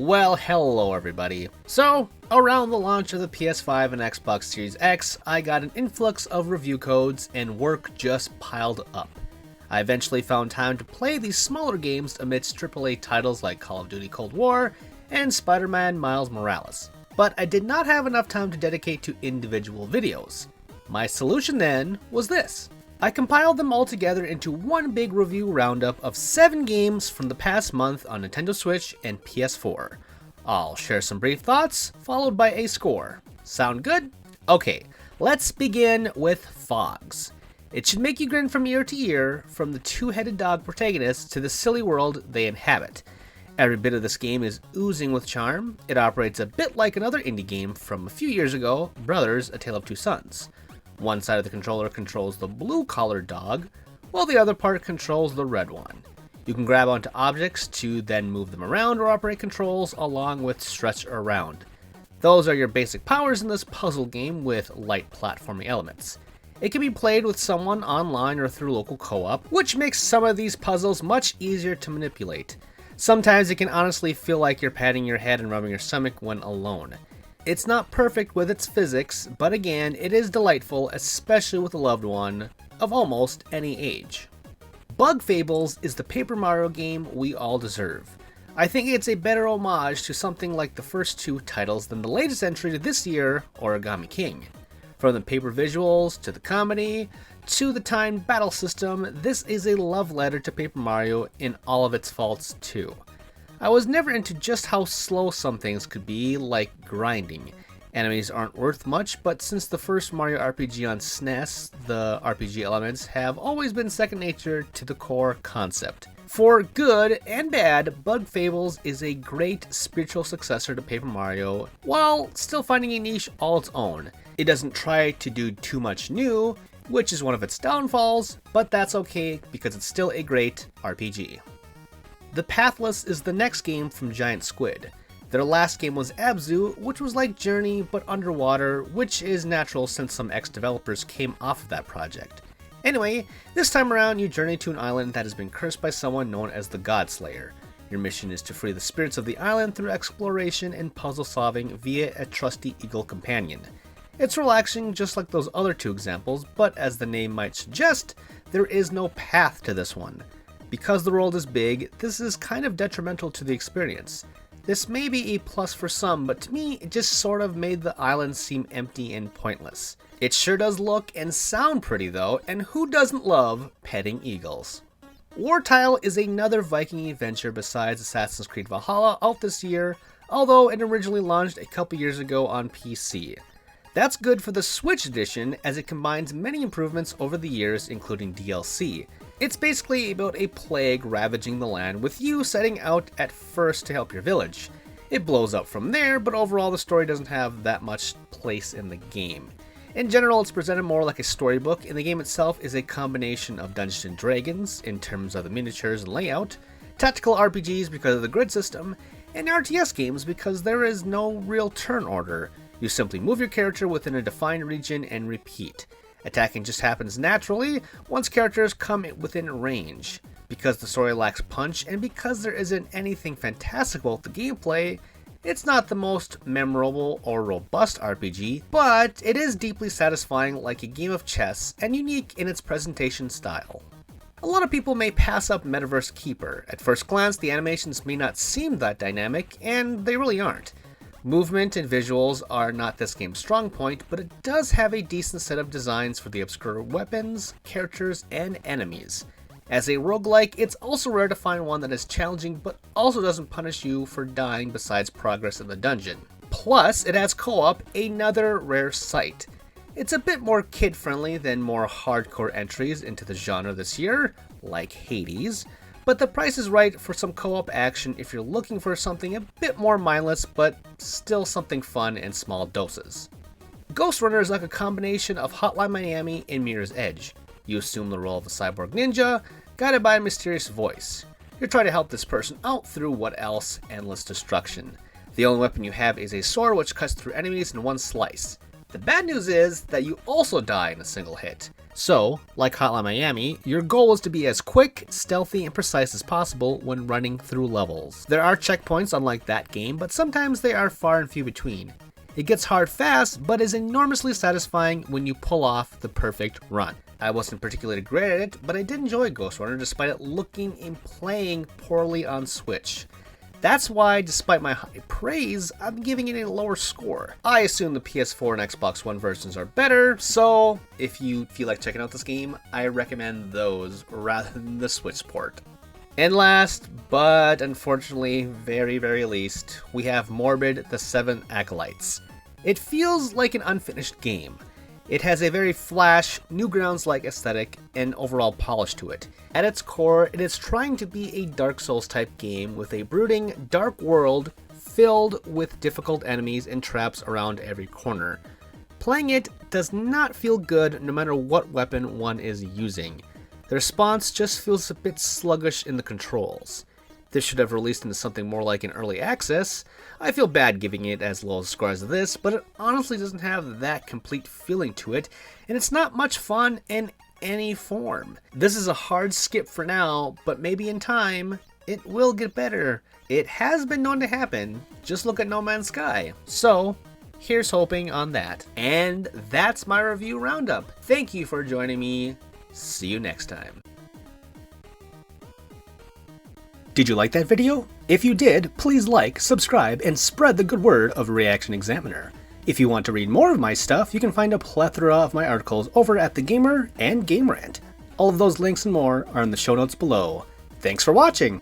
Well, hello everybody. So, around the launch of the PS5 and Xbox Series X, I got an influx of review codes and work just piled up. I eventually found time to play these smaller games amidst AAA titles like Call of Duty Cold War and Spider-Man Miles Morales. But I did not have enough time to dedicate to individual videos. My solution then was this. I compiled them all together into one big review roundup of 7 games from the past month on Nintendo Switch and PS4. I'll share some brief thoughts, followed by a score. Sound good? Okay, let's begin with Phogs. It should make you grin from ear to ear, from the two-headed dog protagonists to the silly world they inhabit. Every bit of this game is oozing with charm. It operates a bit like another indie game from a few years ago, Brothers: A Tale of Two Sons. One side of the controller controls the blue-collared dog, while the other part controls the red one. You can grab onto objects to then move them around or operate controls along with stretch around. Those are your basic powers in this puzzle game with light platforming elements. It can be played with someone online or through local co-op, which makes some of these puzzles much easier to manipulate. Sometimes it can honestly feel like you're patting your head and rubbing your stomach when alone. It's not perfect with its physics, but again, it is delightful, especially with a loved one of almost any age. Bug Fables is the Paper Mario game we all deserve. I think it's a better homage to something like the first 2 titles than the latest entry to this year, Origami King. From the paper visuals, to the comedy, to the timed battle system, this is a love letter to Paper Mario in all of its faults too. I was never into just how slow some things could be, like grinding. Enemies aren't worth much, but since the first Mario RPG on SNES, the RPG elements have always been second nature to the core concept. For good and bad, Bug Fables is a great spiritual successor to Paper Mario, while still finding a niche all its own. It doesn't try to do too much new, which is one of its downfalls, but that's okay because it's still a great RPG. The Pathless is the next game from Giant Squid. Their last game was Abzu, which was like Journey but underwater, which is natural since some ex-developers came off of that project. Anyway, this time around you journey to an island that has been cursed by someone known as the God Slayer. Your mission is to free the spirits of the island through exploration and puzzle solving via a trusty eagle companion. It's relaxing just like those other 2 examples, but as the name might suggest, there is no path to this one. Because the world is big, this is kind of detrimental to the experience. This may be a plus for some, but to me, it just sort of made the island seem empty and pointless. It sure does look and sound pretty though, and who doesn't love petting eagles? Wartile is another Viking adventure besides Assassin's Creed Valhalla out this year, although it originally launched a couple years ago on PC. That's good for the Switch edition as it combines many improvements over the years, including DLC. It's basically about a plague ravaging the land, with you setting out at first to help your village. It blows up from there, but overall the story doesn't have that much place in the game. In general, it's presented more like a storybook, and the game itself is a combination of Dungeons & Dragons in terms of the miniatures and layout, tactical RPGs because of the grid system, and RTS games because there is no real turn order. You simply move your character within a defined region and repeat. Attacking just happens naturally once characters come within range. Because the story lacks punch and because there isn't anything fantastical with the gameplay, it's not the most memorable or robust RPG, but it is deeply satisfying like a game of chess and unique in its presentation style. A lot of people may pass up Metaverse Keeper. At first glance, the animations may not seem that dynamic, and they really aren't. Movement and visuals are not this game's strong point, but it does have a decent set of designs for the obscure weapons, characters, and enemies. As a roguelike, it's also rare to find one that is challenging but also doesn't punish you for dying besides progress in the dungeon. Plus, it has co-op, another rare sight. It's a bit more kid-friendly than more hardcore entries into the genre this year, like Hades, but the price is right for some co-op action if you're looking for something a bit more mindless, but still something fun in small doses. Ghostrunner is like a combination of Hotline Miami and Mirror's Edge. You assume the role of a cyborg ninja, guided by a mysterious voice. You're trying to help this person out through what else? Endless destruction. The only weapon you have is a sword which cuts through enemies in one slice. The bad news is that you also die in a single hit. So, like Hotline Miami, your goal is to be as quick, stealthy, and precise as possible when running through levels. There are checkpoints unlike that game, but sometimes they are far and few between. It gets hard fast, but is enormously satisfying when you pull off the perfect run. I wasn't particularly great at it, but I did enjoy Ghostrunner despite it looking and playing poorly on Switch. That's why, despite my high praise, I'm giving it a lower score. I assume the PS4 and Xbox One versions are better, so if you feel like checking out this game, I recommend those rather than the Switch port. And last, but unfortunately very least, we have Morbid: The Seven Acolytes. It feels like an unfinished game. It has a very Flash, Newgrounds-like aesthetic and overall polish to it. At its core, it is trying to be a Dark Souls-type game with a brooding, dark world filled with difficult enemies and traps around every corner. Playing it does not feel good no matter what weapon one is using. The response just feels a bit sluggish in the controls. This should have released into something more like an early access. I feel bad giving it as low a score as this, but it honestly doesn't have that complete feeling to it, and it's not much fun in any form. This is a hard skip for now, but maybe in time, it will get better. It has been known to happen, just look at No Man's Sky. So, here's hoping on that. And that's my review roundup. Thank you for joining me. See you next time. Did you like that video? If you did, please like, subscribe, and spread the good word of ReActionExaminer. If you want to read more of my stuff, you can find a plethora of my articles over at TheGamer and Game Rant. All of those links and more are in the show notes below. Thanks for watching!